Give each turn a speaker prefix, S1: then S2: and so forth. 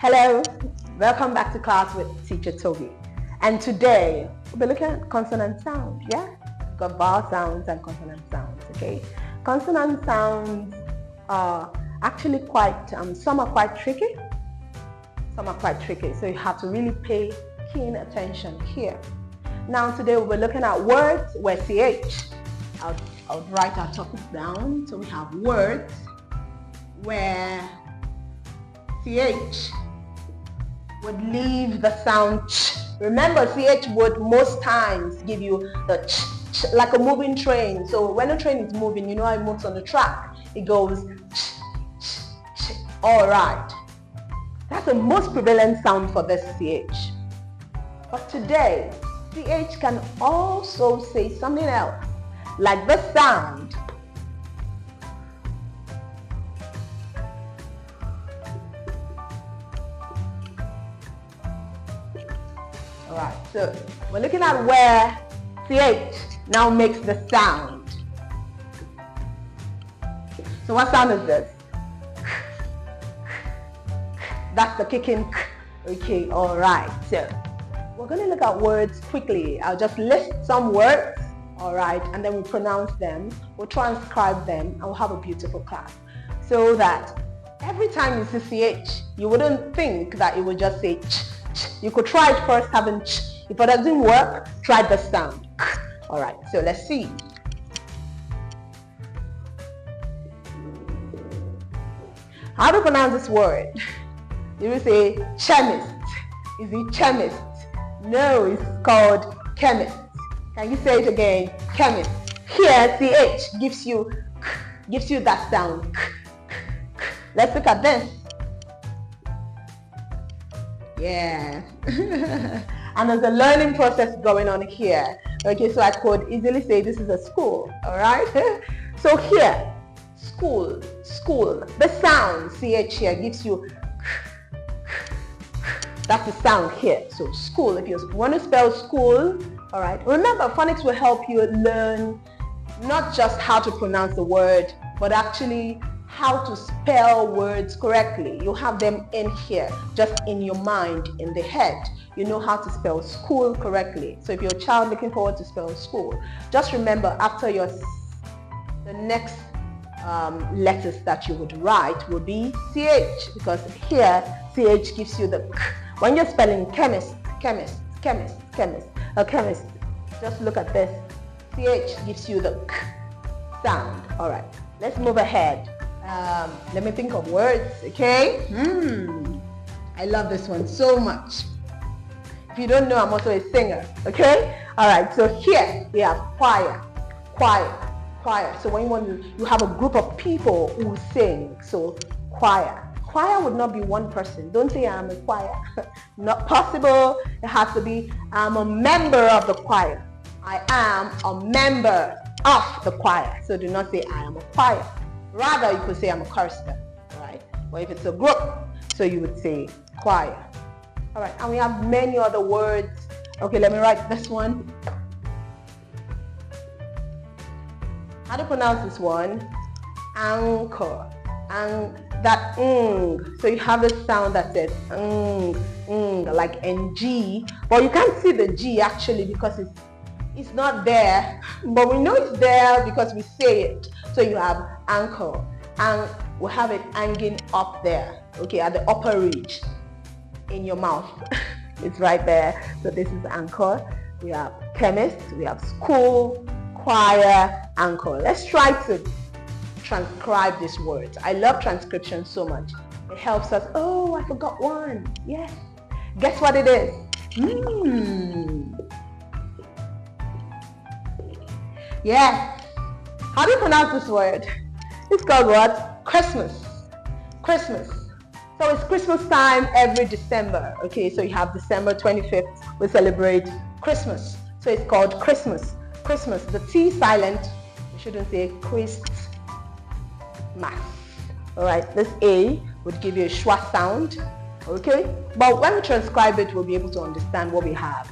S1: Hello, welcome back to class with Teacher Tobi. And today we'll be looking at consonant sound. Yeah, we've got vowel sounds and consonant sounds. Okay, consonant sounds are actually quite some are quite tricky. Some are quite tricky, so you have to really pay keen attention here. Now today we'll be looking at words where CH. I'll write our topic down. So we have words where CH would leave the sound ch. Remember, CH would most times give you the ch, like a moving train. So when a train is moving, you know how it moves on the track. It goes ch, ch, ch. All right. That's the most prevalent sound for this CH. But today, CH can also say something else, like this sound. Alright, so we're looking at where CH now makes the sound. So what sound is this? That's the kicking. Okay, alright. So we're going to look at words quickly. I'll just list some words, alright, and then we'll pronounce them, we'll transcribe them, and we'll have a beautiful class. So that every time you see CH, you wouldn't think that it would just say ch. You could try it first having ch. If it doesn't work, try the sound. Alright, so let's see. How to pronounce this word? You will say chemist. Is it chemist? No, it's called chemist. Can you say it again? Chemist. Here, CH gives you that sound. Let's look at this. Yeah. And there's a learning process going on here. Okay, so I could easily say this is a school. Alright? So here, school. The sound CH here gives you, that's the sound here. So school, if you want to spell school, alright. Remember, phonics will help you learn not just how to pronounce the word, but actually how to spell words correctly. You have them in here, just in your mind, in the head. You know how to spell school correctly. So if you're a child looking forward to spell school, just remember after the next letters that you would write will be CH, because here CH gives you the k. When you're spelling chemist, a chemist, just look at this. CH gives you the k sound. All right, let's move ahead. Let me think of words, okay? I love this one so much. If you don't know, I'm also a singer, okay? All right, so here we have choir. So when you have a group of people who sing, so choir. Choir would not be one person. Don't say I'm a choir. Not possible. It has to be I'm a member of the choir. I am a member of the choir. So do not say I am a choir. Rather, you could say I'm a chorister, right? Or if it's a group, so you would say choir. All right, and we have many other words. Okay, let me write this one. How to pronounce this one? Anchor. And that ng. So you have this sound that says like ng, but you can't see the G actually because it's not there. But we know it's there because we say it. So you have anchor, and we have it hanging up there, okay, at the upper ridge in your mouth. It's right there. So this is anchor. We have chemist, we have school, choir, anchor. Let's try to transcribe these words. I love transcription so much. It helps us. Oh, I forgot one. Yes. Guess what it is? Yes. How do you pronounce this word? It's called what? Christmas. So it's Christmas time every December. Okay, so you have December 25th, we celebrate Christmas. So it's called Christmas. The T silent, you shouldn't say Christmas. Alright, this A would give you a schwa sound. Okay, but when we transcribe it, we'll be able to understand what we have.